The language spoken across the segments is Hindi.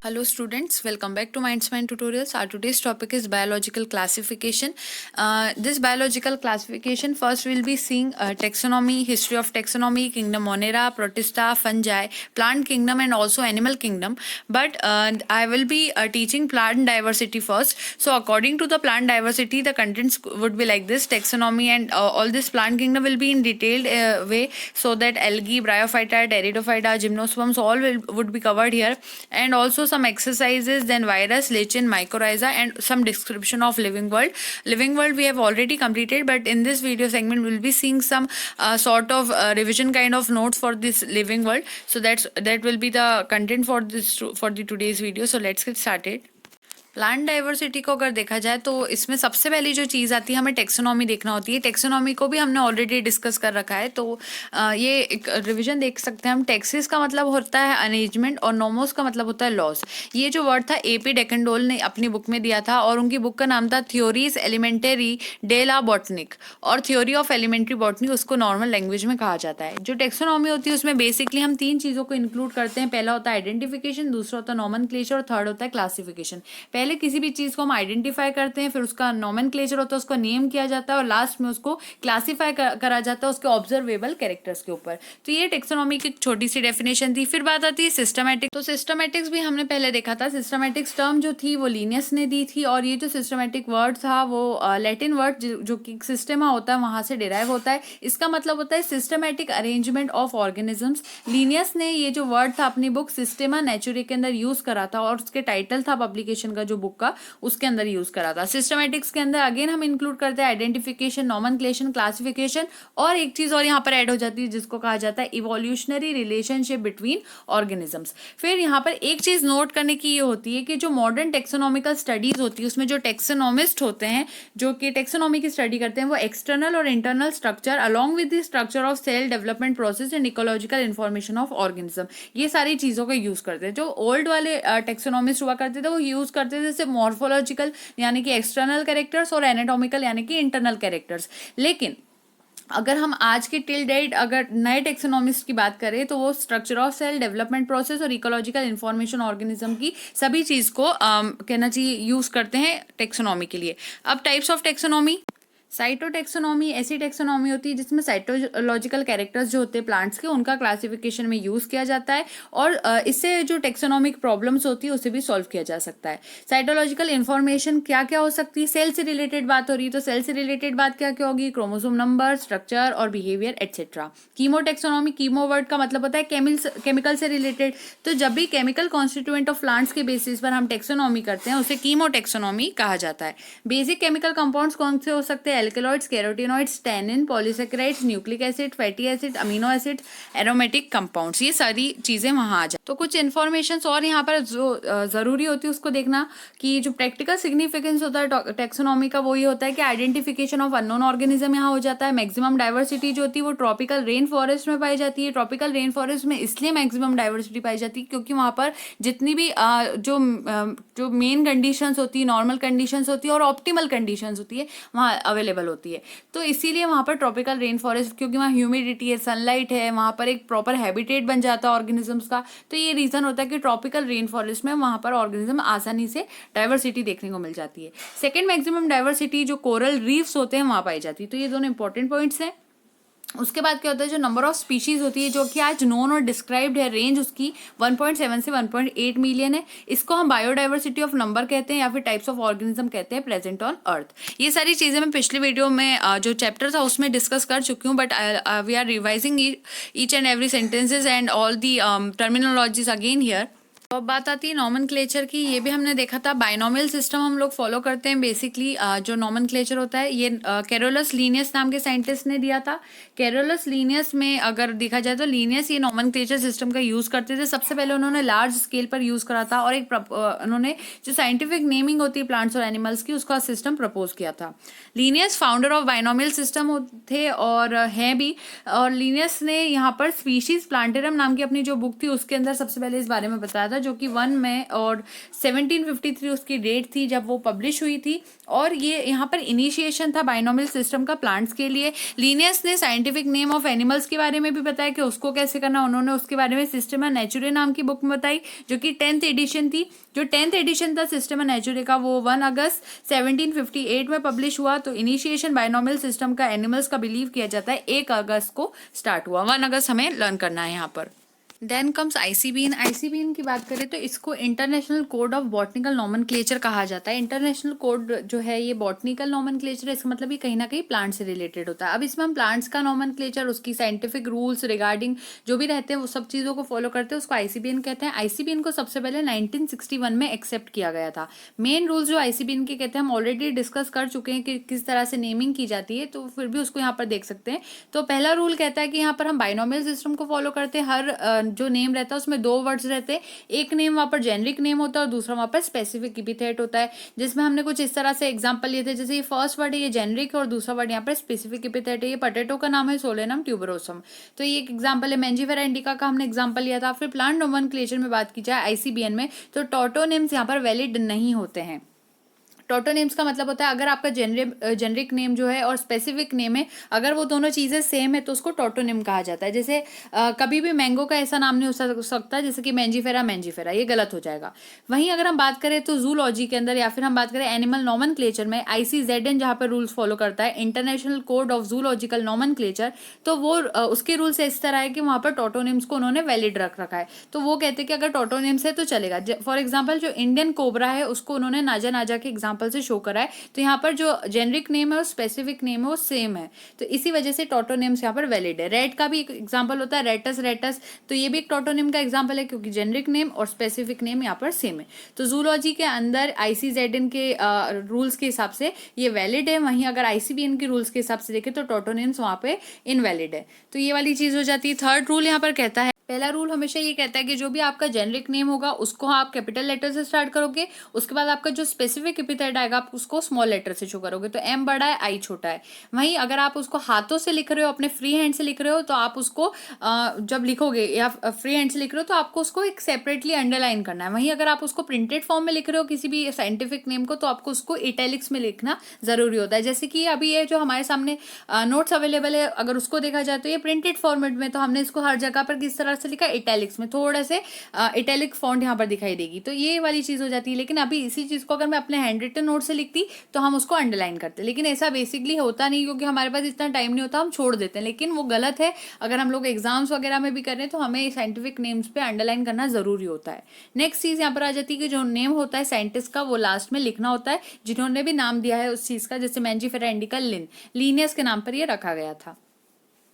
Hello students, welcome back to Mindsmine Tutorials. Our today's topic is biological classification. This biological classification, first we'll be seeing taxonomy, history of taxonomy, kingdom Monera, Protista, fungi, plant kingdom and also animal kingdom. But I will be teaching plant diversity first. So according to the plant diversity, the contents would be like this: taxonomy and all this plant kingdom will be in detailed way, so that algae, bryophyta, pteridophyta, gymnosperms all would be covered here, and also some exercises, then virus, lichen, mycorrhiza, and some description of living world. Living world we have already completed, but in this video segment we'll be seeing some sort of revision kind of notes for this living world. So that will be the content for the today's video. So let's get started. Plant diversity को अगर देखा जाए तो इसमें सबसे पहली जो चीज़ आती है, हमें टेक्सोनॉमी देखना होती है। टेक्सोनॉमी को भी हमने ऑलरेडी डिस्कस कर रखा है, तो ये एक रिवीजन देख सकते हैं हम। टेक्सिस का मतलब होता है अरेंजमेंट और नोमोस का मतलब होता है लॉज। ये जो वर्ड था एपी डेकेंडोल ने अपनी बुक में दिया था, और उनकी बुक का नाम था थ्योरीज एलिमेंटरी डे ला बॉटनिक, और थ्योरी ऑफ एलिमेंट्री बॉटनी उसको नॉर्मल लैंग्वेज में कहा जाता है। जो टेक्सोनॉमी होती है उसमें बेसिकली हम तीन चीज़ों को इंक्लूड करते हैं। पहला होता है आइडेंटिफिकेशन, दूसरा होता है नॉमेनक्लेचर और थर्ड होता है क्लासिफिकेशन। पहले किसी भी चीज़ को हम आइडेंटिफाई करते हैं, फिर उसका नॉमेनक्लेचर होता है, उसको नेम किया जाता है, और लास्ट में उसको क्लासिफाई करा जाता है उसके ऑब्जर्वेबल कैरेक्टर्स के ऊपर। तो ये टेक्सोनॉमी की छोटी सी डेफिनेशन थी। फिर बात आती है सिस्टमैटिक। तो सिस्टमैटिक्स भी हमने पहले देखा था। सिस्टमैटिक्स टर्म जो थी वो लीनियस ने दी थी, और ये जो सिस्टमैटिक वर्ड था वो लैटिन वर्ड जो कि सिस्टेमा होता है वहां से डिराइव होता है। इसका मतलब होता है systematic arrangement of organisms. Linnaeus ने ये जो वर्ड था अपनी बुक सिस्टेमा नेचुरे के अंदर यूज करा था, और उसके टाइटल था पब्लिकेशन का जो बुक का, उसके अंदर यूज करा था। सिस्टमैटिक्स के अंदर अगेन हम इंक्लूड करते हैं आइडेंटिफिकेशन, नॉमेनक्लेचर, क्लासिफिकेशन, और एक चीज और यहाँ पर ऐड हो जाती है जिसको कहा जाता है इवोल्यूशनरी रिलेशनशिप बिटवीन ऑर्गेनिजम्स। फिर यहाँ पर एक चीज नोट करने की ये होती है कि जो मॉडर्न टेक्सोनॉमिकल स्टडीज होती है उसमें जो टेक्सोनॉमिस्ट होते हैं जो कि टेक्सोनॉमी की स्टडी करते हैं, वो एक्सटर्नल और internal structure along with the structure of cell development process and ecological information of organism, ये सारी चीजों का यूज करते हैं। जो ओल्ड वाले टेक्सोनॉमिस्ट हुआ करते थे वो यूज करते थे सिर्फ मॉर्फोलॉजिकल यानी कि एक्सटर्नल कैरेक्टर्स और एनाटॉमिकल यानी कि इंटरनल कैरेक्टर्स। लेकिन अगर हम आज के टिल डेट अगर नए टेक्सोनॉमिस्ट की बात करें तो वो structure of cell development process और इकोलॉजिकल इन्फॉर्मेशन ऑर्गेनिज्म की सभी चीज़ को कहना चाहिए यूज करते हैं टेक्सोनॉमी के लिए। अब टाइप्स ऑफ टेक्सोनॉमी। साइटोटेक्सोनॉमी ऐसी टेक्सोनॉमी होती है जिसमें साइटोलॉजिकल कैरेक्टर्स जो होते हैं प्लांट्स के उनका क्लासिफिकेशन में यूज किया जाता है, और इससे जो टेक्सोनॉमिक प्रॉब्लम्स होती है उसे भी सॉल्व किया जा सकता है। साइटोलॉजिकल इन्फॉर्मेशन क्या क्या हो सकती है? सेल से रिलेटेड बात हो रही है तो सेल से रिलेटेड बात क्या क्या होगी? क्रोमोसोम नंबर, स्ट्रक्चर और बिहेवियर एटसेट्रा। कीमोटेक्सोनॉमी, कीमो वर्ड का मतलब होता है केमिकल से रिलेटेड। तो जब भी केमिकल कॉन्स्टिट्यूएंट ऑफ प्लांट्स के बेसिस पर हम टेक्सोनॉमी करते हैं उसे कीमोटेक्सोनॉमी कहा जाता है। बेसिक केमिकल कंपाउंड्स कौन से हो सकते हैं? Alkaloids, carotenoids, tannin, polysaccharides, nucleic acid, fatty acid, amino acid, aromatic compounds, ये सारी चीजें वहां आ जाए। तो कुछ इन्फॉर्मेशन और यहाँ पर जो जरूरी होती है उसको देखना कि जो प्रैक्टिकल सिग्निफिकेंस होता है टेक्सोनॉमी का वो ये होता है कि आइडेंटिफिकेशन ऑफ अननोन ऑर्गेनिज्म यहाँ हो जाता है। मैक्सिमम डाइवर्सिटी जो होती है वो ट्रॉपिकल रेन फॉरेस्ट में पाई जाती है। ट्रॉपिकल रेन फॉरेस्ट में इसलिए मैक्सिमम डाइवर्सिटी पाई जाती है क्योंकि वहाँ पर जितनी भी जो मेन कंडीशंस होती है, नॉर्मल कंडीशंस होती है और ऑप्टिमल कंडीशंस होती है वहाँ अवेलेबल होती है। तो इसीलिए वहाँ पर ट्रॉपिकल रेन फॉरेस्ट, क्योंकि वहाँ ह्यूमिडिटी है, सनलाइट है, वहाँ पर एक प्रॉपर हैबिटेट बन जाता है ऑर्गेनिजम्स का। तो ये रीजन होता है कि ट्रॉपिकल रेन फॉरेस्ट में वहाँ पर ऑर्गेनिज्म आसानी से डाइवर्सिटी देखने को मिल जाती है। सेकेंड मैक्सिमम डाइवर्सिटी जो कोरल रीफ्स होते हैं वहाँ पाई जाती है। तो ये दोनों इंपॉर्टेंट पॉइंट्स हैं। उसके बाद क्या होता है, जो नंबर ऑफ स्पीशीज होती है जो कि आज नोन और डिस्क्राइब्ड है, रेंज उसकी 1.7 से 1.8 मिलियन है। इसको हम बायोडाइवर्सिटी ऑफ नंबर कहते हैं या फिर टाइप्स ऑफ ऑर्गेनिज्म कहते हैं प्रेजेंट ऑन अर्थ। ये सारी चीजें मैं पिछली वीडियो में जो चैप्टर था उसमें डिस्कस कर चुकी हूँ, but we are revising each and every sentences and all the terminologies again here. तो अब बात आती है नॉमेनक्लेचर की। ये भी हमने देखा था, बाइनोमियल सिस्टम हम लोग फॉलो करते हैं। बेसिकली जो नॉमेनक्लेचर होता है ये कैरोलस लीनियस नाम के साइंटिस्ट ने दिया था। कैरोलस लीनियस में अगर देखा जाए तो लीनियस ये नॉमेनक्लेचर सिस्टम का यूज करते थे। सबसे पहले उन्होंने लार्ज स्केल पर यूज करा था, और एक उन्होंने जो साइंटिफिक नेमिंग होती है प्लांट्स और एनिमल्स की उसका सिस्टम प्रपोज किया था। Linnaeus founder of binomial system थे और हैं भी, और लीनियस ने यहाँ पर स्पीशीज प्लांटेरम नाम की अपनी जो बुक थी उसके अंदर सबसे पहले इस बारे में बताया था था, जो कि 1 मई और 1753 उसकी डेट थी जब वो पब्लिश हुई थी। और ये यहाँ पर इनिशिएशन था बाइनोमियल सिस्टम का प्लांट्स के लिए। लिनियस ने साइंटिफिक नेम ऑफ एनिमल्स के बारे में भी बताया कि उसको कैसे करना, उन्होंने उसके बारे में सिस्टमा नेचुरे नाम की बुक में बताई, जो कि 10th एडिशन थी। जो 10th एडिशन था सिस्टमा नेचुरे का, वो 1 अगस्त 1758 में पब्लिश हुआ। तो इनिशिएशन बाइनोमियल सिस्टम का एनिमल्स का बिलीव किया जाता है 1 अगस्त को स्टार्ट हुआ। 1 अगस्त हमें लर्न करना है यहाँ पर। Then comes ICBN. आईसीबीएन की बात करें तो इसको international code of botanical nomenclature कहा जाता है। इंटरनेशनल कोड जो है ये बॉटनिकल नॉमेनक्लेचर, इसका मतलब ये कहीं ना कहीं प्लांट से रिलेटेड होता है। अब इसमें हम प्लांट्स का नॉमेनक्लेचर, उसकी साइंटिफिक रूल्स रिगार्डिंग जो भी रहते हैं वो सब चीज़ों को फॉलो करते हैं, उसको आईसीबीएन कहते हैं। आईसीबीएन को सबसे पहले 1961 में एक्सेप्ट किया गया था। मेन रूल्स जो आईसीबीएन के कहते हैं हम ऑलरेडी डिस्कस कर चुके हैं कि किस तरह से नेमिंग की जाती है, तो फिर भी उसको यहाँ पर देख सकते हैं। तो पहला रूल कहता है कि यहाँ पर हम बाइनोमियल सिस्टम को फॉलो करते हैं। हर जो नेम रहता है उसमें 2 वर्ड्स रहते हैं। एक नेम वहाँ पर जेनरिक नेम होता है और दूसरा वहाँ पर स्पेसिफिक एपिथेट होता है, जिसमें हमने कुछ इस तरह से एग्जांपल लिए थे। जैसे ये फर्स्ट वर्ड है ये जेनरिक है और दूसरा वर्ड यहाँ पर स्पेसिफिक एपिथेट है। ये पोटैटो का नाम है सोलेनम ट्यूबरोसम, तो ये एक एग्जांपल है। मैंजीफेरा इंडिका का हमने एग्जांपल लिया था। फिर प्लांट नोमेनक्लेचर में बात की जाए आईसीबीएन में, तो टोटोनिम्स यहाँ पर वैलिड नहीं होते हैं। टोटोनिम्स का मतलब होता है अगर आपका जेनरिक नेम जो है और स्पेसिफिक नेम है, अगर वो दोनों चीज़ें सेम है तो उसको टोटोनिम कहा जाता है। जैसे कभी भी मैंगो का ऐसा नाम नहीं हो सकता जैसे कि मैंजीफेरा मैंजीफेरा, ये गलत हो जाएगा। वहीं अगर हम बात करें तो जूलॉजी के अंदर या फिर हम बात करें एनिमल नॉमेनक्लेचर में, आईसीजेडएन जहाँ पर रूल्स फॉलो करता है, international code of zoological nomenclature, तो वो उसके रूल्स इस तरह है कि वहाँ पर टोटोनिम्स को उन्होंने वैलिड रख रखा है। तो वो कहते हैं कि अगर टोटोनिम्स है तो चलेगा। फॉर एग्जाम्पल जो इंडियन कोबरा है उसको उन्होंने नाजा नाजा के एग्जाम्पल से शो करा है, तो यहाँ पर जो जेनरिक नेम है और स्पेसिफिक नेम है वो सेम है, तो इसी वजह से टोटोनिम्स यहाँ पर वैलिड है। रेड का भी एक एग्जांपल होता है रेटस रेटस, तो ये भी एक टोटोनिम का एग्जांपल है क्योंकि जेनरिक नेम और स्पेसिफिक नेम यहाँ पर सेम है। तो जूलॉजी के अंदर आईसीजेडएन के रूल्स के हिसाब से ये वैलिड है, वहीं अगर आईसीबीएन के रूल्स के हिसाब से देखें तो टोटोनिम्स वहाँ पे इनवैलिड है। तो ये वाली चीज हो जाती है। थर्ड रूल यहाँ पर कहता है, पहला रूल हमेशा ये कहता है कि जो भी आपका जेनरिक नेम होगा उसको आप कैपिटल लेटर से स्टार्ट करोगे, उसके बाद आपका जो स्पेसिफिक एपिथेट आएगा आप उसको स्मॉल लेटर से शो करोगे। तो एम बड़ा है आई छोटा है। वहीं अगर आप उसको हाथों से लिख रहे हो, अपने फ्री हैंड से लिख रहे हो, तो आप उसको जब लिखोगे या फ्री हैंड से लिख रहे हो तो आपको उसको एक सेपरेटली अंडरलाइन करना है। वहीं अगर आप उसको प्रिंटेड फॉर्म में लिख रहे हो किसी भी साइंटिफिक नेम को, तो आपको उसको इटैलिक्स में लिखना जरूरी होता है। जैसे कि अभी ये जो हमारे सामने नोट्स अवेलेबल है, अगर उसको देखा जाए तो ये प्रिंटेड फॉर्मेट में, तो हमने इसको हर जगह पर किस तरह से लिखा, इटैलिक्स में, थोड़ा से इटैलिक फॉन्ट यहाँ पर दिखाई देगी, तो ये वाली चीज हो जाती है। लेकिन अभी इसी चीज को अगर मैं अपने हैंड रिटन नोट से लिखती तो हम उसको अंडरलाइन करते, लेकिन ऐसा बेसिकली होता नहीं क्योंकि हमारे पास इतना टाइम नहीं होता, हम छोड़ देते हैं। लेकिन वो गलत है। अगर हम लोग एग्जाम्स वगैरह में भी कर रहे हैं तो हमें साइंटिफिक नेम्स पे अंडरलाइन करना जरूरी होता है। नेक्स्ट चीज यहाँ पर आ जाती है कि जो नेम होता है साइंटिस्ट का वो लास्ट में लिखना होता है, जिन्होंने भी नाम दिया है उस चीज का। जैसे मैंजीफेरा इंडिका लिनियस के नाम पर यह रखा गया था।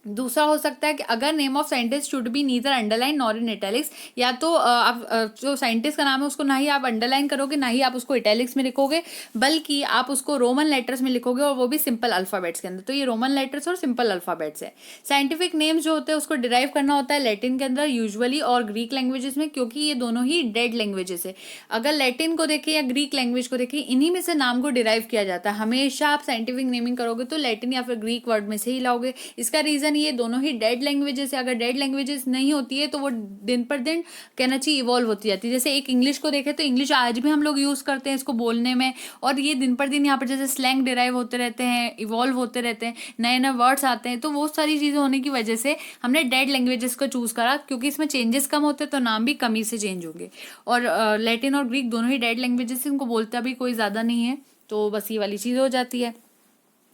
दूसरा हो सकता है कि अगर name of scientist should be neither underline nor in italics, या तो आप जो साइंटिस्ट का नाम है उसको ना ही आप अंडरलाइन करोगे ना ही आप उसको इटैलिक्स में लिखोगे, बल्कि आप उसको रोमन लेटर्स में लिखोगे और वो भी सिंपल अल्फाबेट्स के अंदर। तो ये रोमन लेटर्स और सिंपल अल्फाबेट्स है। साइंटिफिक नेम्स जो होते हैं उसको डिराइव करना होता है लैटिन के अंदर यूजुअली और ग्रीक लैंग्वेजेस में, क्योंकि ये दोनों ही डेड लैंग्वेजेस है। अगर लैटिन को देखें या ग्रीक लैंग्वेज को देखें, इन्हीं में से नाम को डिराइव किया जाता है। हमेशा आप साइंटिफिक नेमिंग करोगे तो लैटिन या फिर ग्रीक वर्ड में से ही लाओगे। इसका रीजन ये दोनों ही डेड लैंग्वेजेस है। अगर डेड लैंग्वेजेस नहीं होती है तो वो दिन पर दिन कहना चाहिए इवॉल्व होती जाती है। जैसे एक इंग्लिश को देखें तो इंग्लिश आज भी हम लोग यूज करते हैं इसको बोलने में, और ये दिन पर दिन यहाँ पर जैसे स्लैंग डिराइव होते रहते हैं, इवॉल्व होते रहते हैं, नए नए वर्ड्स आते हैं। तो वो सारी चीजें होने की वजह से हमने डेड लैंग्वेजेस को चूज करा, क्योंकि इसमें चेंजेस कम होते हैं तो नाम भी कमी से चेंज होंगे। और लैटिन और ग्रीक दोनों ही डेड लैंग्वेजेस, इनको बोलता भी कोई ज्यादा नहीं है, तो बस ये वाली चीज हो जाती है।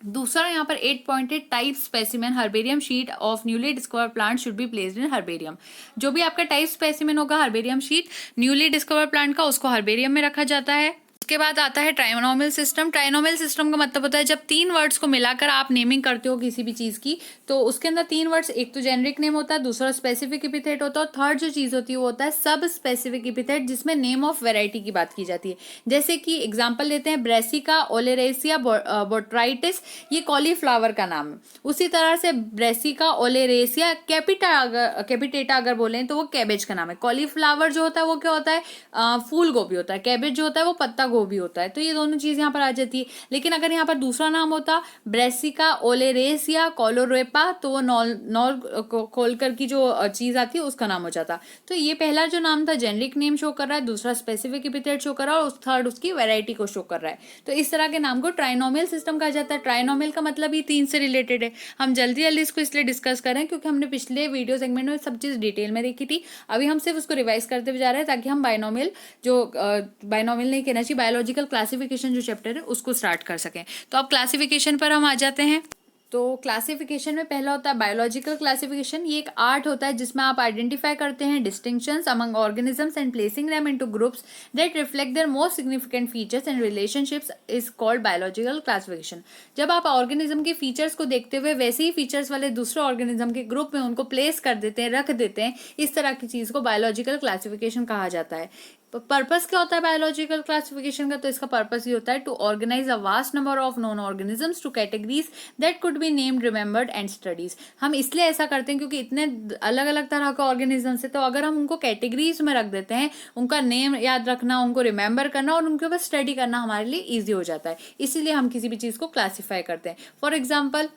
दूसरा यहाँ पर 8 pointed type specimen herbarium sheet of newly discover plant should be placed in herbarium. जो भी आपका टाइप स्पेसिमेन होगा herbarium sheet newly discover plant का, उसको हर्बेरियम में रखा जाता है। उसके बाद आता है ट्राइनोमियल सिस्टम। ट्राइनोमियल सिस्टम का मतलब होता है जब 3 वर्ड्स को मिलाकर आप नेमिंग करते हो किसी भी चीज की, तो उसके अंदर 3 वर्ड्स, एक तो जेनरिक नेम होता है, दूसरा स्पेसिफिक एपिथेट होता है, और थर्ड जो चीज होती है वो होता है सब स्पेसिफिक एपिथेट, जिसमें नेम ऑफ वेराइटी की बात की जाती है। जैसे कि एग्जाम्पल लेते हैं ब्रेसिका ओलेरेसिया बोट्राइटिस, ये कॉलीफ्लावर का नाम है। उसी तरह से ब्रेसिका ओलेरेसिया कैपिटेटा अगर बोलें तो वो कैबेज का नाम है। कॉलीफ्लावर जो होता है वो क्या होता है, फूल गोभी होता है। कैबेज जो होता है वो पत्ता गोभी वो भी होता है, तो ये दोनों चीज़ यहाँ पर आ जाती है। लेकिन अगर यहाँ पर दूसरा नाम होता ब्रेसिका ओलेरेसिया कोलोरेपा, तो वो नॉर खोलकर की जो चीज़ आती है उसका नाम हो जाता। तो ये पहला जो नाम था जेनरिक नेम शो कर रहा है, दूसरा स्पेसिफिक एपिथेट शो कर रहा है, और थर्ड उसकी वैरायटी को शो कर रहा है। तो इस तरह के नाम को ट्राइनोमियल सिस्टम कहा जाता है। ट्राइनोमियल का मतलब ही 3 से रिलेटेड है। हम जल्दी जल्दी इसको इसलिए डिस्कस करें क्योंकि हमने पिछले वीडियो सेगमेंट में सब चीज़ डिटेल में देखी थी। अभी हम सिर्फ उसको रिवाइज करते हुए जा रहे हैं ताकि हम बाइनोमियल नहीं कहना चाहिए, बायोलॉजिकल क्लासिफिकेशन जो चैप्टर है उसको स्टार्ट कर सकें। तो अब क्लासिफिकेशन पर हम आ जाते हैं। तो क्लासिफिकेशन में पहला होता है बायोलॉजिकल क्लासिफिकेशन। ये एक आर्ट होता है जिसमें आप आइडेंटिफाई करते हैं distinctions among organisms and placing them into groups that reflect their most significant features and relationships is called biological classification. जब आप ऑर्गेनिज्म के फीचर्स को देखते हुए वैसे ही फीचर्स वाले दूसरे ऑर्गेनिज्म के ग्रुप में उनको प्लेस कर देते हैं, रख देते हैं, इस तरह की चीज को बायोलॉजिकल क्लासिफिकेशन कहा जाता है। पर्पस क्या होता है बायोलॉजिकल क्लासिफिकेशन का? तो इसका पर्पस ये होता है to organize a vast number of known organisms to categories that could be named, remembered and studies. हम इसलिए ऐसा करते हैं क्योंकि इतने अलग अलग तरह के ऑर्गेनिजम्स है, तो अगर हम उनको कैटेगरीज में रख देते हैं, उनका नेम याद रखना, उनको रिमेंबर करना और उनके ऊपर स्टडी करना हमारे लिए ईजी हो जाता है। इसीलिए हम किसी भी चीज़ को क्लासीफाई करते हैं। फॉर एग्जाम्पल,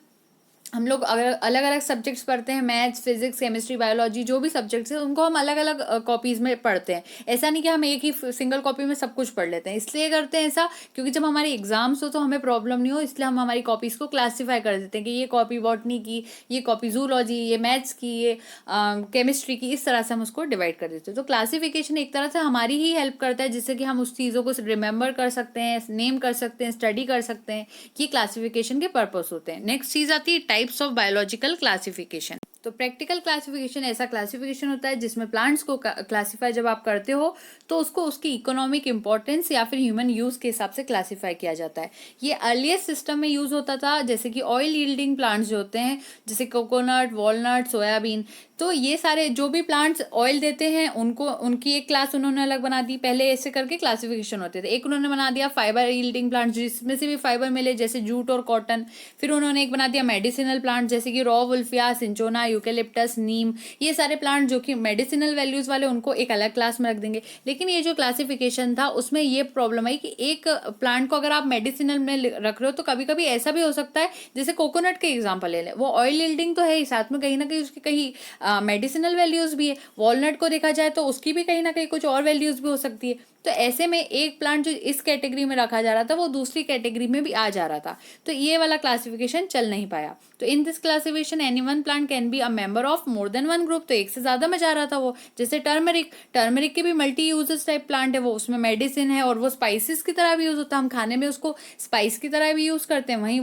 हम लोग अगर अलग अलग सब्जेक्ट्स पढ़ते हैं, मैथ्स, फिजिक्स, केमिस्ट्री, बायोलॉजी, जो भी सब्जेक्ट्स हैं उनको हम अलग अलग कॉपीज में पढ़ते हैं। ऐसा नहीं कि हम एक ही सिंगल कॉपी में सब कुछ पढ़ लेते हैं। इसलिए करते हैं ऐसा क्योंकि जब हमारे एग्जाम्स हो तो हमें प्रॉब्लम नहीं हो, इसलिए हम हमारी कॉपीज को क्लासीफाई कर देते हैं कि ये कॉपी बॉटनी की, ये कॉपी जूलॉजी, ये मैथ्स की, ये केमिस्ट्री की, इस तरह से हम उसको डिवाइड कर देते हैं। तो क्लासिफिकेशन एक तरह से हमारी ही हेल्प करता है जिससे कि हम उस चीज़ों को रिमेंबर कर सकते हैं, नेम कर सकते हैं, स्टडी कर सकते हैं। ये क्लासिफिकेशन के पर्पस होते हैं। नेक्स्ट चीज़ आती है टाइप्स ऑफ बायोलॉजिकल क्लासिफिकेशन। तो प्रैक्टिकल क्लासिफिकेशन ऐसा क्लासिफिकेशन होता है जिसमें प्लांट्स को क्लासिफाई जब आप करते हो तो उसको उसकी इकोनॉमिक इंपॉर्टेंस या फिर ह्यूमन यूज के हिसाब से क्लासिफाई किया जाता है। ये अर्लीस्ट सिस्टम में यूज होता था, जैसे कि ऑयल यील्डिंग प्लांट्स जो होते हैं, जैसे कोकोनट, वॉलनट, सोयाबीन, तो ये सारे जो भी प्लांट्स ऑयल देते हैं उनको उनकी एक क्लास उन्होंने अलग बना दी। पहले ऐसे करके क्लासिफिकेशन होते थे। एक उन्होंने बना दिया फाइबर यील्डिंग प्लांट्स जिसमें से भी फाइबर मिले, जैसे जूट और कॉटन। फिर उन्होंने एक बना दिया मेडिसिनल प्लांट जैसे कि रॉ वुल्फिया, सिंचोना, यूकेलिप्टस, नीम। ये सारे प्लांट जो कि मेडिसिनल वैल्यूज वाले उनको एक अलग क्लास में रख देंगे। लेकिन ये जो क्लासिफिकेशन था उसमें ये प्रॉब्लम आई कि एक प्लांट को अगर आप मेडिसिनल में रख रहे हो तो कभी कभी ऐसा भी हो सकता है, जैसे कोकोनट के एग्जाम्पल ले लें, वो ऑयल यील्डिंग तो है ही, साथ में कहीं ना कहीं उसकी कहीं मेडिसिनल वैल्यूज भी है। वॉलनट को देखा जाए तो उसकी भी कहीं ना कहीं कुछ और वैल्यूज भी हो सकती है। तो ऐसे में एक प्लांट जो इस कैटेगरी में रखा जा रहा था वो दूसरी कैटेगरी में भी आ जा रहा था, तो ये वाला क्लासिफिकेशन चल नहीं पाया। तो इन this classification any one plant can be a member of more than one group. तो एक से ज्यादा में जा रहा था वो, जैसे टर्मरिक के भी मल्टी यूजेस टाइप प्लांट है, वो उसमें मेडिसिन है और वो स्पाइसेस की तरह भी यूज होता है। हम खाने में उसको स्पाइस की तरह भी यूज करते हैं, वहीं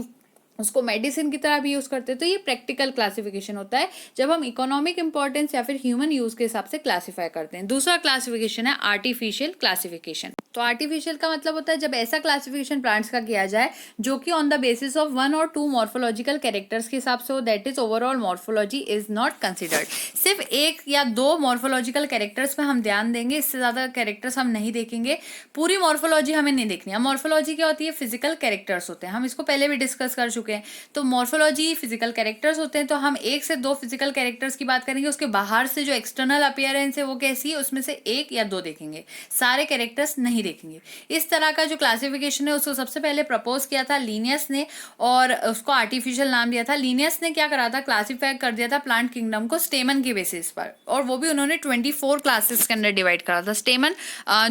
उसको मेडिसिन की तरह भी यूज करते हैं। तो ये प्रैक्टिकल क्लासिफिकेशन होता है जब हम इकोनॉमिक इंपॉर्टेंस या फिर ह्यूमन यूज के हिसाब से क्लासिफाई करते हैं। दूसरा क्लासिफिकेशन है आर्टिफिशियल क्लासिफिकेशन। तो आर्टिफिशियल का मतलब होता है जब ऐसा क्लासिफिकेशन प्लांट्स का किया जाए जो कि ऑन द बेसिस ऑफ 1 और 2 मॉर्फोलॉजिकल कैरेक्टर्स के हिसाब से हो, that is overall morphology is not considered. सिर्फ 1 या 2 मॉर्फोलॉजिकल कैरेक्टर्स पे हम ध्यान देंगे, इससे ज्यादा कैरेक्टर्स हम नहीं देखेंगे। पूरी मॉर्फोलॉजी हमें नहीं देखनी है। मॉर्फोलॉजी क्या होती है? फिजिकल कैरेक्टर्स होते हैं, हम इसको पहले भी डिस्कस कर चुके हैं। तो मॉर्फोलॉजी फिजिकल कैरेक्टर्स होते हैं, तो हम 1 से 2 फिजिकल कैरेक्टर्स की बात करेंगे। उसके बाहर से जो एक्सटर्नल अपीयरेंस है वो कैसी है, उसमें से 1 या 2 देखेंगे, सारे कैरेक्टर्स नहीं देखेंगे। इस तरह का जो क्लासिफिकेशन है उसको सबसे पहले प्रपोज किया था लीनियस ने और उसको आर्टिफिशियल नाम दिया था। लीनियस ने क्या करा था? क्लासिफाई कर दिया था प्लांट किंगडम को स्टेमन के बेसिस पर, और वो भी उन्होंने 24 क्लासेस के अंदर डिवाइड करा था। स्टेमन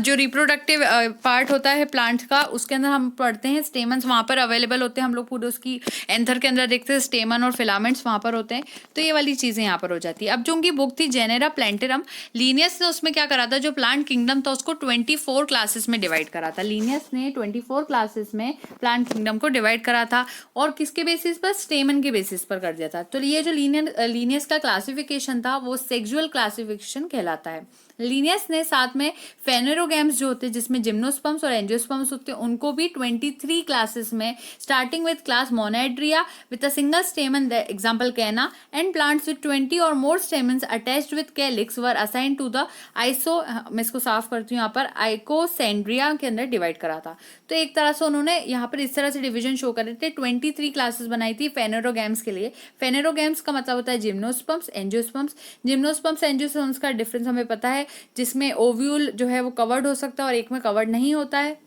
जो रिप्रोडक्टिव पार्ट होता है प्लांट का, उसके अंदर हम पढ़ते हैं स्टेमन्स वहां पर अवेलेबल होते हैं। हम लोग पूरे उसकी एंथर के अंदर देखते हैं स्टेमन और फिलामेंट्स वहां पर होते हैं। तो ये वाली चीजें यहाँ पर हो जाती है। अब जो उनकी बुक थी जेनेरा प्लेंटेरम, लीनियस ने उसमें क्या करा था? जो प्लांट किंगडम था उसको 24 क्लासेस में डिवाइड करा था। लीनियस ने 24 क्लासेस में प्लांट किंगडम को डिवाइड करा था और किसके बेसिस पर? स्टेमन के बेसिस पर कर दिया था। तो ये जो लीनियस का क्लासिफिकेशन था वो सेक्सुअल क्लासिफिकेशन कहलाता है। लीनियस ने साथ में फेनेरोगैम्स जो होते हैं जिसमें जिम्नोस्पर्म्स और एंजियोस्पर्म्स होते हैं उनको भी 23 क्लासेस में, starting with class monandria with a single stamen example canna, and plants with 20 or more stamens attached with calyx were assigned to the मैं इसको साफ करती हूँ, यहाँ पर आइकोसेंड्रिया के अंदर डिवाइड करा था। तो एक तरह से उन्होंने यहाँ पर इस तरह से डिवीजन शो करे थे। 23 क्लासेस बनाई थी फेनेरोगैम्स के लिए। फेनेरोगैम्स का मतलब होता है जिम्नोस्पर्म्स, एंजियोस्पर्म्स। जिम्नोस्पर्म्स एंजियोस्पर्म्स का डिफरेंस हमें पता है, जिसमें ओव्यूल जो है वो कवर्ड हो सकता है और एक में कवर्ड नहीं होता है।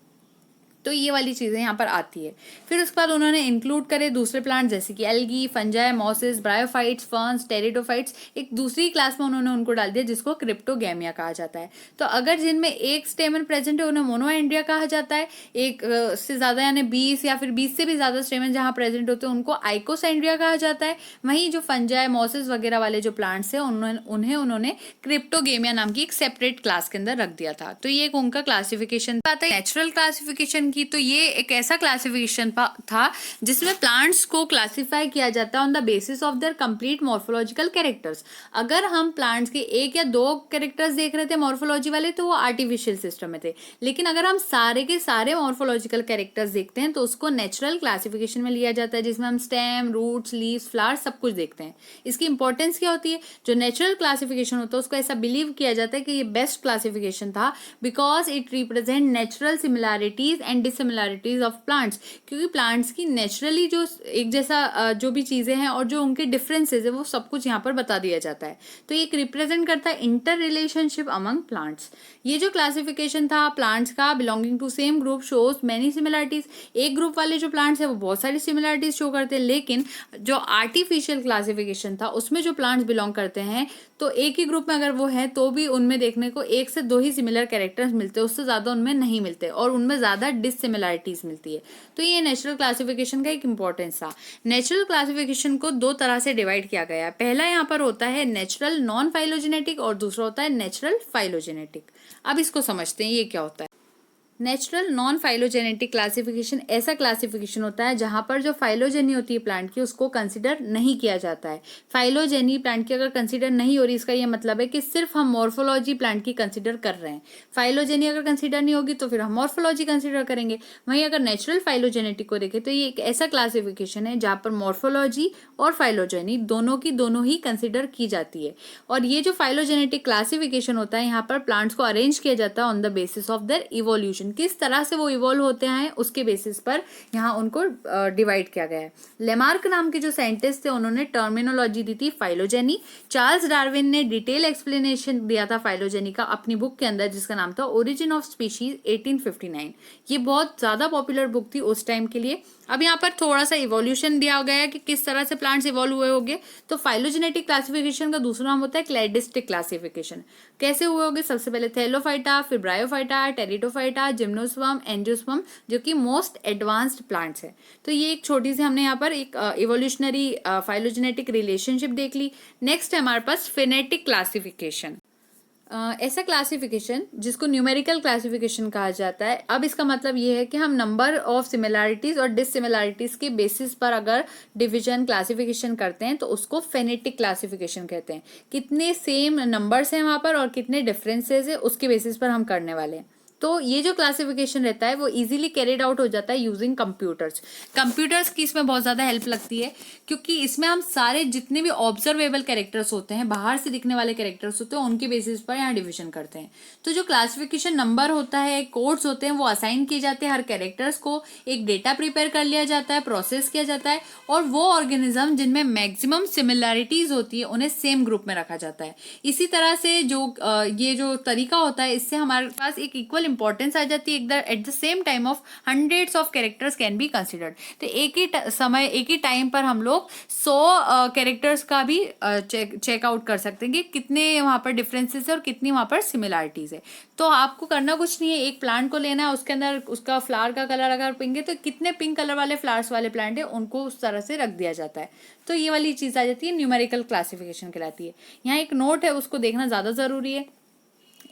तो ये वाली चीज़ें यहाँ पर आती है। फिर उसके बाद उन्होंने इंक्लूड करे दूसरे प्लांट जैसे कि algae, fungi, mosses, bryophytes, ferns, pteridophytes. एक दूसरी क्लास में उन्होंने उनको डाल दिया जिसको क्रिप्टोगैमिया कहा जाता है। तो अगर जिनमें एक स्टेमन प्रेजेंट है उन्हें मोनोएंड्रिया कहा जाता है। एक से ज़्यादा यानी 20 या फिर 20 से भी ज़्यादा स्टेमन जहाँ प्रेजेंट होते हैं उनको आइकोसेंड्रिया कहा जाता है। वहीं जो फंजाई, मॉसेस वगैरह वाले जो प्लांट्स हैं उन्हें उन्होंने क्रिप्टोगेमिया नाम की एक सेपरेट क्लास के अंदर रख दिया था। तो ये एक उनका क्लासिफिकेशन था। नेचुरल क्लासिफिकेशन की, तो ये एक ऐसा क्लासिफिकेशन था जिसमें प्लांट्स को क्लासिफाई किया जाता है on the basis of their complete morphological characters. अगर हम प्लांट्स के एक या दो कैरेक्टर्स देख रहे थे मॉर्फोलॉजी वाले तो वो आर्टिफिशियल सिस्टम में थे, लेकिन अगर हम सारे के सारे मॉर्फोलॉजिकल कैरेक्टर्स देखते हैं तो उसको नेचुरल क्लासिफिकेशन में लिया जाता है, जिसमें हम स्टेम, रूट्स, लीव्स, फ्लावर्स सब कुछ देखते हैं। इसकी इंपॉर्टेंस क्या होती है? जो नेचुरल क्लासिफिकेशन होता है उसको ऐसा बिलीव किया जाता है कि ये बेस्ट क्लासिफिकेशन था because it represent natural similarities and dissimilarities of plants. क्योंकि प्लांट्स की नेचुरली जो एक जैसा जो भी चीजें हैं और जो उनके डिफरेंसेस है वो सब कुछ यहाँ पर बता दिया जाता है। तो ये रिप्रेजेंट करता है इंटर रिलेशनशिप अमंग प्लांट्स। ये जो क्लासिफिकेशन था प्लांट्स का belonging to same group shows many similarities. एक ग्रुप वाले जो प्लांट्स है वो बहुत सारी सिमिलैरिटीज शो करते हैं, लेकिन जो आर्टिफिशियल क्लासिफिकेशन था उसमें जो प्लांट्स बिलोंग करते हैं तो एक ही ग्रुप में अगर वो है तो भी उनमें देखने को एक से दो ही सिमिलर कैरेक्टर्स मिलते हैं, उससे ज्यादा उनमें नहीं मिलते और उनमें ज्यादा डिससिमिलैरिटीज मिलती है। तो ये नेचुरल क्लासिफिकेशन का एक इंपॉर्टेंस था। नेचुरल क्लासिफिकेशन को दो तरह से डिवाइड किया गया है। पहला यहाँ पर होता है नेचुरल नॉन फाइलोजेनेटिक और दूसरा होता है नेचुरल फाइलोजेनेटिक। अब इसको समझते हैं ये क्या होता है। नेचुरल नॉन फाइलोजेनेटिक क्लासिफिकेशन ऐसा क्लासिफिकेशन होता है जहां पर जो फाइलोजेनी होती है प्लांट की उसको कंसिडर नहीं किया जाता है। फाइलोजेनी प्लांट की अगर कंसिडर नहीं हो रही इसका ये मतलब है कि सिर्फ हम मॉर्फोलॉजी प्लांट की कंसिडर कर रहे हैं। फाइलोजेनी अगर कंसिडर नहीं होगी तो फिर हम मॉर्फोलॉजी कंसिडर करेंगे। वहीं अगर नेचुरल फाइलोजेनेटिक को देखें तो ये एक ऐसा क्लासिफिकेशन है जहां पर मॉर्फोलॉजी और फाइलोजेनी दोनों की दोनों ही कंसिडर की जाती है। और ये जो फाइलोजेनेटिक क्लासिफिकेशन होता है यहाँ पर प्लांट्स को अरेंज किया जाता है on the basis of their evolution. किस तरह से वो इवॉल्व होते हैं उसके बेसिस पर यहाँ उनको डिवाइड किया गया है। लेमार्क नाम के जो साइंटिस्ट थे उन्होंने टर्मिनोलॉजी दी थी फाइलोजेनी। चार्ल्स डार्विन ने डिटेल एक्सप्लेनेशन दिया था फाइलोजेनी का अपनी बुक के अंदर जिसका नाम था ओरिजिन ऑफ स्पीशीज 1859। ये बहुत ज्यादा पॉपुलर बुक थी उस टाइम के लिए। अब यहाँ पर थोड़ा सा इवोल्यूशन दिया गया है कि किस तरह से प्लांट्स इवॉल्व हुए होंगे। तो फाइलोजेनेटिक क्लासिफिकेशन का दूसरा नाम होता है क्लैडिस्टिक क्लासिफिकेशन। कैसे हुए होंगे? सबसे पहले थैलोफाइटा, फिर ब्रायोफाइटा, टेरिडोफाइटा, जिम्नोस्पर्म, एंजियोस्पर्म, जो कि मोस्ट एडवांस्ड प्लांट्स है। तो ये एक छोटी सी हमने यहाँ पर एक इवोल्यूशनरी फाइलोजेनेटिक रिलेशनशिप देख ली। नेक्स्ट है हमारे पास फिनेटिक क्लासिफिकेशन। ऐसा क्लासिफिकेशन जिसको न्यूमेरिकल क्लासिफिकेशन कहा जाता है। अब इसका मतलब ये है कि हम नंबर ऑफ सिमिलैरिटीज और डिससिमिलैरिटीज के बेसिस पर अगर डिवीजन क्लासिफिकेशन करते हैं तो उसको फेनेटिक क्लासिफिकेशन कहते हैं। कितने सेम नंबर्स हैं वहां पर और कितने डिफरेंसेस है उसके बेसिस पर हम करने वाले हैं। तो ये जो क्लासिफिकेशन रहता है वो इजीली कैरिड आउट हो जाता है यूजिंग कंप्यूटर्स की इसमें बहुत ज़्यादा हेल्प लगती है क्योंकि इसमें हम सारे जितने भी ऑब्जर्वेबल कैरेक्टर्स होते हैं, बाहर से दिखने वाले कैरेक्टर्स होते हैं, उनके बेसिस पर यहाँ डिवीजन करते हैं। तो जो क्लासिफिकेशन नंबर होता है, कोड्स होते हैं, वो असाइन किए जाते हैं हर कैरेक्टर्स को। एक डेटा प्रिपेयर कर लिया जाता है, प्रोसेस किया जाता है और वो ऑर्गेनिज्म जिनमें मैक्सिमम सिमिलैरिटीज होती है उन्हें सेम ग्रुप में रखा जाता है। इसी तरह से जो ये जो तरीका होता है इससे हमारे पास एक इक्वल इंपॉर्टेंस आ जाती है। Eight the same time of hundreds of characters can be considered. तो एक ही समय एक ही टाइम पर हम लोग 100 कैरेक्टर्स का भी चेक आउट कर सकते हैं कि कितने वहां पर डिफरेंसेस है और कितनी वहां पर सिमिलैरिटीज है। तो आपको करना कुछ नहीं है, एक प्लांट को लेना है, उसके अंदर उसका फ्लावर का कलर अगर पिंक है तो कितने पिंक कलर वाले फ्लावर्स वाले प्लांट है उनको उस तरह से रख दिया जाता है। तो ये वाली चीज आ जाती है, न्यूमेरिकल क्लासिफिकेशन कहलाती है। यहाँ एक नोट है उसको देखना ज्यादा जरूरी है।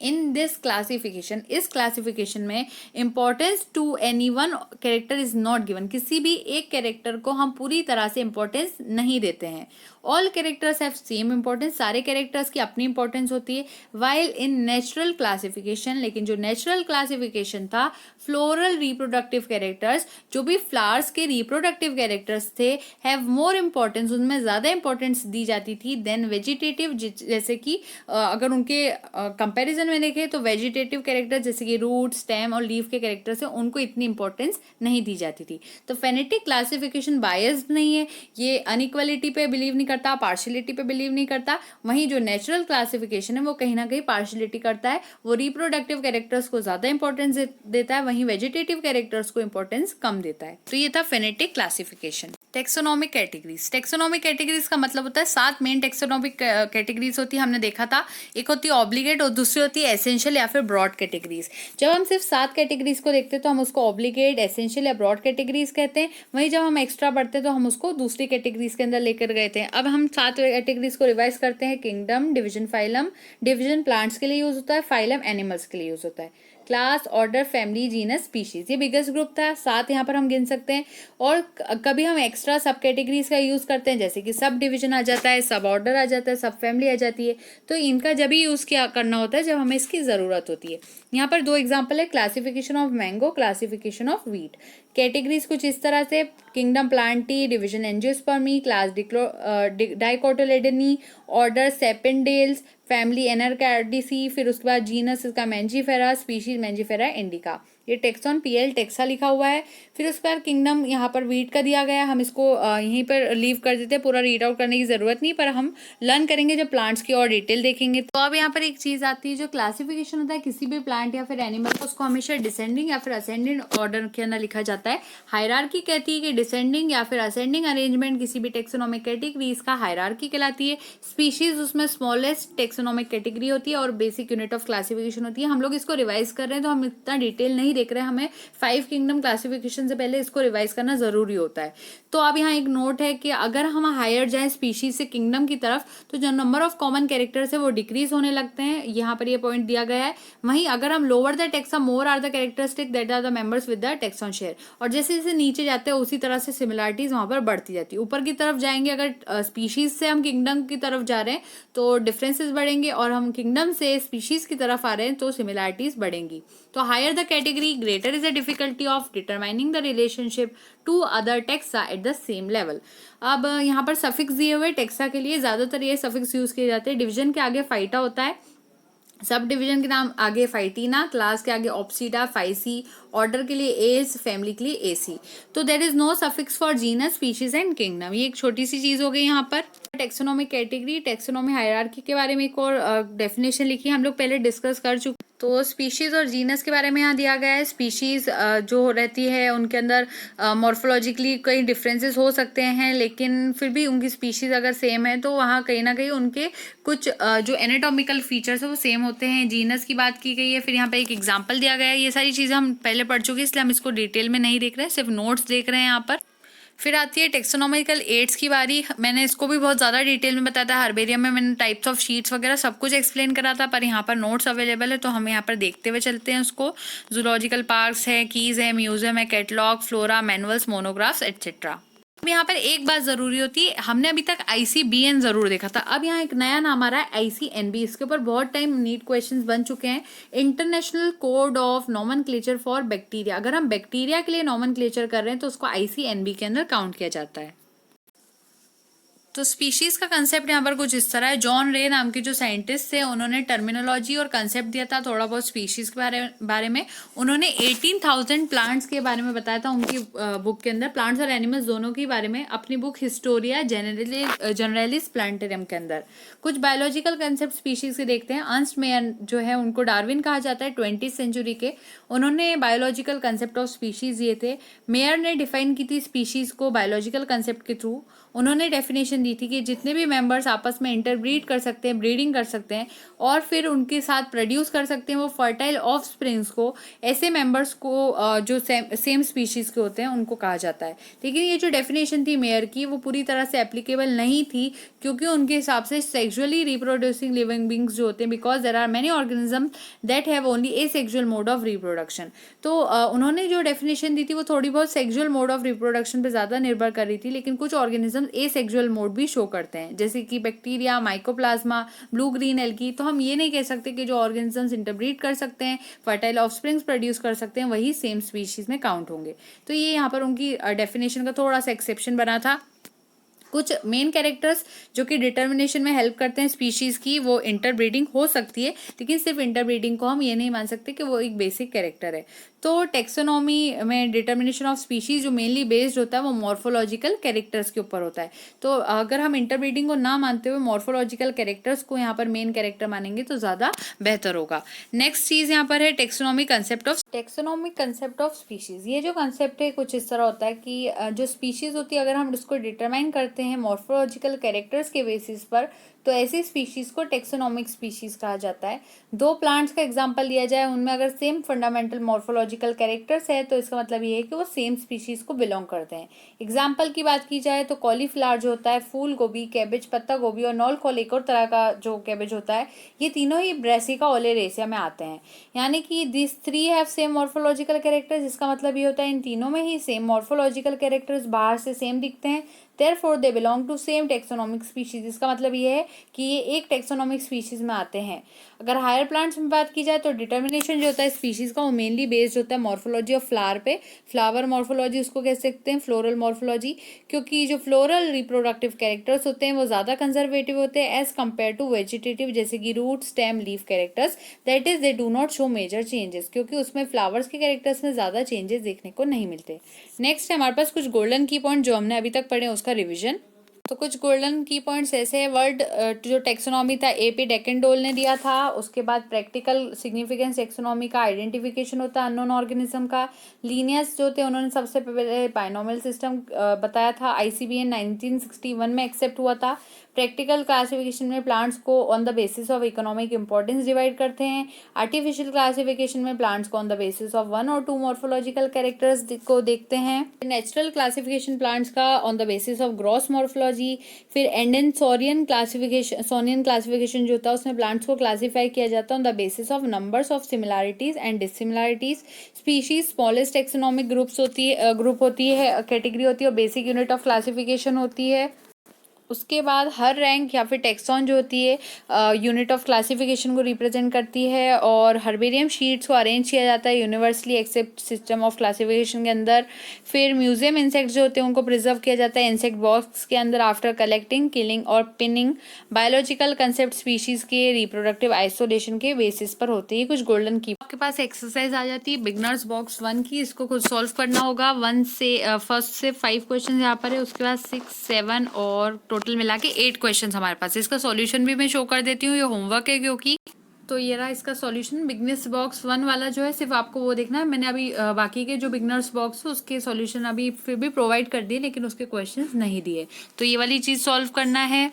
इन दिस क्लासिफिकेशन, इस क्लासिफिकेशन में importance to any one character is not given. किसी भी एक कैरेक्टर को हम पूरी तरह से इंपॉर्टेंस नहीं देते हैं। All characters have same importance, सारे कैरेक्टर्स की अपनी इंपॉर्टेंस होती है। वाइल इन नेचुरल क्लासिफिकेशन, लेकिन जो नेचुरल क्लासिफिकेशन था, फ्लोरल रिप्रोडक्टिव कैरेक्टर्स, जो भी फ्लावर्स के रिप्रोडक्टिव कैरेक्टर्स थे, हैव मोर इंपॉर्टेंस, उनमें ज्यादा इंपॉर्टेंस दी जाती थी देन वेजिटेटिव। जैसे कि अगर उंके कंपैरिजन में देखें तो वेजिटेटिव कैरेक्टर जैसे कि रूट, स्टेम और लीफ के कैरेक्टर से उनको इतनी इंपॉर्टेंस नहीं दी जाती थी। तो फेनेटिक क्लासिफिकेशन बायस्ड नहीं है, ये अनइक्वलिटी पे बिलीव नहीं करता, पार्शियलिटी पे बिलीव नहीं करता। वहीं जो नेचुरल क्लासिफिकेशन है वो कहीं ना कहीं पार्शियलिटी करता है, वो रिप्रोडक्टिव कैरेक्टर्स को ज्यादा इंपॉर्टेंस देता है, वहीं वेजिटेटिव कैरेक्टर्स को इंपॉर्टेंस कम देता है। तो ये था phonetic classification. Taxonomic categories, taxonomic categories का मतलब होता है 7 मेन टेक्सोनॉमिक कैटेगरीज होती है, हमने देखा था। एक होती है ऑब्लिगेट और दूसरी होती है एसेंशियल या फिर ब्रॉड कैटेगरीज। जब हम सिर्फ 7 कैटेगरीज को देखते हैं तो हम उसको ऑब्लिगेट, एसेंशियल या ब्रॉड कैटेगरीज कहते हैं। वहीं जब हम एक्स्ट्रा पढ़ते हैं तो हम उसको दूसरी कैटेगरीज के अंदर लेकर गए थे। अब हम 7 कैटेगरीज को रिवाइज करते हैं। Kingdom, division phylum, division plants के लिए यूज होता है, फाइलम एनिमल्स के लिए यूज होता है, class, order, family, genus, species, ये बिगेस्ट ग्रुप था, 7 यहाँ पर हम गिन सकते हैं। और कभी हम एक्स्ट्रा सब कैटेगरीज का यूज करते हैं, जैसे कि सब डिवीजन आ जाता है, सब ऑर्डर आ जाता है, सब फैमिली आ जाती है। तो इनका जब ही यूज किया करना होता है जब हमें इसकी जरूरत होती है। यहाँ पर 2 एग्जाम्पल है, classification of mango, classification of wheat. Categories कुछ इस तरह से, kingdom plantae, division angiospermae, class dicotyledonae, order sapindales, family anacardiaceae, फिर उसके बाद जीनस इसका मैंजीफेरा, स्पीशीज मैंजीफेरा इंडिका। ये टेक्सॉन PL टेक्सा लिखा हुआ है। फिर उसके बाद किंगडम यहाँ पर वीट का दिया गया, हम इसको यहीं पर लीव कर देते हैं, पूरा रीड आउट करने की जरूरत नहीं, पर हम लर्न करेंगे जब प्लांट्स की और डिटेल देखेंगे। तो अब यहाँ पर एक चीज आती है, जो क्लासिफिकेशन होता है किसी भी प्लांट या फिर एनिमल को, उसको हमेशा डिसेंडिंग या फिर असेंडिंग ऑर्डर के अंदर लिखा जाता है। हायरार्की कहती है कि डिसेंडिंग या फिर असेंडिंग अरेंजमेंट किसी भी टेक्सोनॉमिक कैटेगरीज का हायरार्की कहलाती है। स्पीशीज उसमें स्मॉलेस्ट टेक्सोनॉमिक कैटेगरी होती है और बेसिक यूनिट ऑफ क्लासिफिकेशन होती है। हम लोग इसको रिवाइज कर रहे हैं तो हम इतना डिटेल नहीं देख रहे हैं, हमें 5 किंगडम क्लासिफिकेशन से पहले इसको रिवाइज करना जरूरी होता है। तो अब यहाँ एक नोट है कि अगर हम हायर जाए स्पीशीज से किंगडम की तरफ तो जो नंबर ऑफ कॉमन कैरेक्टर्स है वो डिक्रीज होने लगते हैं, यहाँ पर ये पॉइंट दिया गया है। वहीं अगर हम lower the taxa more are the characteristic that are the members with the taxon share, और जैसे जैसे नीचे जाते हैं उसी तरह से सिमिलरिटीज वहां पर बढ़ती जाती है। ऊपर की तरफ जाएंगे, अगर स्पीशीज से हम किंगडम की तरफ जा रहे हैं तो डिफरेंसेस बढ़ेंगे, और हम किंगडम से स्पीशीज की तरफ आ रहे हैं तो सिमिलरिटीज बढ़ेंगी। तो higher the category greater is the difficulty of determining the relationship to other taxa at the same level. अब यहाँ पर सफिक्स दिए हुए टेक्सा के लिए ज्यादातर ये सफिक्स यूज किए जाते हैं। डिवीजन के आगे फाइटा होता है, सब डिवीजन के नाम आगे फाइटीना, क्लास के आगे ऑप्सीडा, फाइसी, ऑर्डर के लिए एस, फैमिली के लिए एसी। तो there is no suffix for genus, species and kingdom. ये एक छोटी सी चीज हो गई यहाँ पर। टेक्सोनॉमिक कैटेगरी, टेक्सोनॉमी हायरार्की के बारे में एक और डेफिनेशन लिखी हम लोग पहले डिस्कस कर चुके। तो स्पीशीज और जीनस के बारे में यहाँ दिया गया है। स्पीशीज जो रहती है उनके अंदर मॉर्फोलॉजिकली कई डिफरेंसेस हो सकते हैं, लेकिन फिर भी उनकी स्पीशीज अगर सेम है तो वहाँ कहीं ना कहीं उनके कुछ जो एनाटॉमिकल फीचर्स है वो सेम होते हैं। जीनस की बात की गई है, फिर यहाँ पर एक एग्जाम्पल दिया गया है। ये सारी चीज़ें हम पहले पढ़ चुके हैं इसलिए हम इसको डिटेल में नहीं देख रहे हैं, सिर्फ नोट्स देख रहे हैं यहाँ पर। फिर आती है टेक्सोनॉमिकल एड्स की बारी। मैंने इसको भी बहुत ज़्यादा डिटेल में बताया था, हर्बेरियम में मैंने टाइप्स ऑफ शीट्स वगैरह सब कुछ एक्सप्लेन करा था, पर यहाँ पर नोट्स अवेलेबल है तो हम यहाँ पर देखते हुए चलते हैं उसको। जूलॉजिकल पार्क्स है, कीज है, म्यूजियम है, catalogue, flora, manuals, monographs etcetera. अब यहाँ पर एक बात जरूरी होती है, हमने अभी तक ICBN जरूर देखा था, अब यहाँ एक नया नाम आ रहा है ICNB। इसके ऊपर बहुत टाइम नीट क्वेश्चंस बन चुके हैं। International code of nomenclature for bacteria. अगर हम बैक्टीरिया के लिए नॉमेनक्लेचर कर रहे हैं तो उसको ICNB के अंदर काउंट किया जाता है। तो स्पीशीज का कंसेप्ट यहाँ पर कुछ इस तरह है। जॉन रे नाम के जो साइंटिस्ट थे उन्होंने टर्मिनोलॉजी और कंसेप्ट दिया था थोड़ा बहुत स्पीशीज के बारे में। उन्होंने 18,000 प्लांट्स के बारे में बताया था उनकी बुक के अंदर, प्लांट्स और एनिमल्स दोनों के बारे में, अपनी बुक हिस्टोरिया जनरलिस प्लांटेरियम के अंदर। कुछ बायोलॉजिकल कंसेप्ट स्पीशीज के देखते हैं। अर्नस्ट मेयर जो है उनको डार्विन कहा जाता है 20th सेंचुरी के। उन्होंने बायोलॉजिकल कंसेप्ट ऑफ स्पीशीज दिए थे। मेयर ने डिफाइन की थी स्पीशीज को बायोलॉजिकल कंसेप्ट के थ्रू। उन्होंने डेफिनेशन दी थी कि जितने भी मेंबर्स आपस में इंटरब्रीड कर सकते हैं, ब्रीडिंग कर सकते हैं और फिर उनके साथ प्रोड्यूस कर सकते हैं वो फर्टाइल ऑफ स्प्रिंग्स को, ऐसे मेंबर्स को जो सेम स्पीशीज के होते हैं उनको कहा जाता है। लेकिन ये जो डेफिनेशन थी मेयर की वो पूरी तरह से एप्लीकेबल नहीं थी, क्योंकि उनके हिसाब से सेक्सुअली रिप्रोड्यूसिंग लिविंग बींग्स जो होते हैं, because there are many organism that have only asexual mode of reproduction. तो उन्होंने जो डेफिनेशन दी थी वो थोड़ी बहुत सेक्सुअल मोड ऑफ रिप्रोडक्शन पे ज्यादा निर्भर कर रही थी, लेकिन कुछ ऑर्गेनिज्म एसेक्सुअल मोड भी शो करते हैं, जैसे कि bacteria, mycoplasma, blue green algae. तो हम ये नहीं कह सकते कि जो ऑर्गेनिजम्स इंटरब्रीड कर सकते हैं, फर्टाइल ऑफस्प्रिंग्स प्रोड्यूस कर सकते हैं, वही सेम स्पीशीज में काउंट होंगे। तो ये यहाँ पर उनकी डेफिनेशन का थोड़ा सा एक्सेप्शन बना था। कुछ मेन कैरेक्टर्स जो कि डिटर्मिनेशन में हेल्प करते हैं स्पीशीज की, वो इंटरब्रीडिंग हो सकती है, लेकिन सिर्फ इंटरब्रीडिंग को हम ये नहीं मान सकते कि वो एक बेसिक कैरेक्टर है। तो टेक्सोनॉमी में डिटर्मिनेशन ऑफ स्पीशीज जो मेनली बेस्ड होता है वो मॉर्फोलॉजिकल कैरेक्टर्स के ऊपर होता है। तो अगर हम इंटरब्रीडिंग को ना मानते हुए मॉर्फोलॉजिकल कैरेक्टर्स को यहाँ पर मेन कैरेक्टर मानेंगे तो ज़्यादा बेहतर होगा। नेक्स्ट चीज़ यहाँ पर है टेक्सोनॉमी कंसेप्ट ऑफ स्पीशीज। ये जो कंसेप्ट है कुछ इस तरह होता है कि जो स्पीशीज होती है अगर हम उसको डिटरमाइन करते हैं मॉर्फोलॉजिकल कैरेक्टर्स के बेसिस पर, तो ऐसी स्पीशीज को टेक्सोनॉमिक स्पीशीज कहा जाता है। दो प्लांट्स का एग्जांपल लिया जाए, उनमें अगर सेम फंडामेंटल मॉर्फोलॉजिकल कैरेक्टर्स है तो इसका मतलब ये है कि वो सेम स्पीशीज को बिलोंग करते हैं। एग्जांपल की बात की जाए तो कॉलीफ्लावर जो होता है, फूल गोभी, कैबेज, पत्ता गोभी और नॉल कॉल एक और तरह का जो कैबेज होता है, ये तीनों ही ब्रेसिका ओलेरेसिया में आते हैं। यानी कि this three have same morphological characters, जिसका मतलब ये होता है इन तीनों में ही सेम मॉर्फोलॉजिकल कैरेक्टर्स बाहर से सेम दिखते हैं, therefore they belong to same taxonomic species। इसका मतलब ये है कि ये एक टेक्सोनॉमिक स्पीशीज में आते हैं। अगर हायर प्लांट्स में बात की जाए तो डिटर्मिनेशन जो होता है स्पीशीज का वो मेनली बेस्ड होता है मॉर्फोलॉजी ऑफ फ्लावर पे। फ्लावर मॉर्फोलॉजी उसको कह सकते हैं, फ्लोरल मॉर्फोलॉजी, क्योंकि जो फ्लोरल रिप्रोडक्टिव कैरेक्टर्स होते हैं वो ज़्यादा कंजर्वेटिव होते हैं एज कम्पेयर टू वेजिटेटिव, जैसे कि root, stem, leaf characters. That is they do not show major changes, क्योंकि उसमें फ्लावर्स के कैरेक्टर्स में ज़्यादा चेंजेस देखने को नहीं मिलते। नेक्स्ट है हमारे पास कुछ गोल्डन की पॉइंट जो हमने अभी तक पढ़े उसका रिविजन। तो कुछ गोल्डन की पॉइंट्स ऐसे हैं। वर्ल्ड जो टेक्सोनॉमी था एपी डेकेंडोल ने दिया था। उसके बाद प्रैक्टिकल सिग्निफिकेंस टेक्सोनॉमी का आइडेंटिफिकेशन होता है अननोन ऑर्गेनिज्म का। लीनियस जो थे उन्होंने सबसे पहले बाइनोमियल सिस्टम बताया था, आईसीबीएन 1961 में एक्सेप्ट हुआ था। प्रैक्टिकल क्लासिफिकेशन में प्लांट्स को on the basis of economic importance divide करते हैं। आर्टिफिशियल क्लासिफिकेशन में प्लांट्स को ऑन द बेसिस ऑफ 1 और 2 मॉर्फोलॉजिकल कैरेक्टर्स को देखते हैं। नेचुरल क्लासिफिकेशन प्लांट्स का on the basis of gross morphology. फिर एंडेंसोरियन क्लासिफिकेशन जो होता है उसमें प्लांट्स को क्लासीफाई किया जाता है on the basis of numbers of similarities and dissimilarities. Species smallest taxonomic group होती है, कैटेगरी होती है और बेसिक यूनिट ऑफ क्लासिफिकेशन होती है। उसके बाद हर रैंक या फिर टेक्सॉन जो होती है यूनिट ऑफ क्लासिफिकेशन को रिप्रेजेंट करती है, और हर्बेरियम शीट्स को अरेंज किया जाता है universally accept system of classification के अंदर। फिर म्यूजियम इंसेक्ट्स जो होते हैं उनको प्रिजर्व किया जाता है इंसेक्ट बॉक्स के अंदर आफ्टर कलेक्टिंग, किलिंग और पिनिंग। बायोलॉजिकल कंसेप्ट स्पीशीज के रिप्रोडक्टिव आइसोलेशन के बेसिस पर होते हैं। कुछ गोल्डन की आपके पास एक्सरसाइज आ जाती है बिगनर्स बॉक्स 1 की, इसको खुद सॉल्व करना होगा। 1 से फर्स्ट से 5 क्वेश्चन यहाँ पर है, उसके बाद 6, 7 और टोटल मिला के 8 क्वेश्चन हमारे पास है। इसका सॉल्यूशन भी मैं शो कर देती हूँ, ये होमवर्क है क्योंकि। तो ये रहा इसका सॉल्यूशन। बिगनर्स बॉक्स 1 वाला जो है सिर्फ आपको वो देखना है। मैंने अभी बाकी के जो बिगनर्स बॉक्स है उसके सॉल्यूशन अभी फिर भी प्रोवाइड कर दिए, लेकिन उसके क्वेश्चंस नहीं दिए। तो ये वाली चीज़ सॉल्व करना है।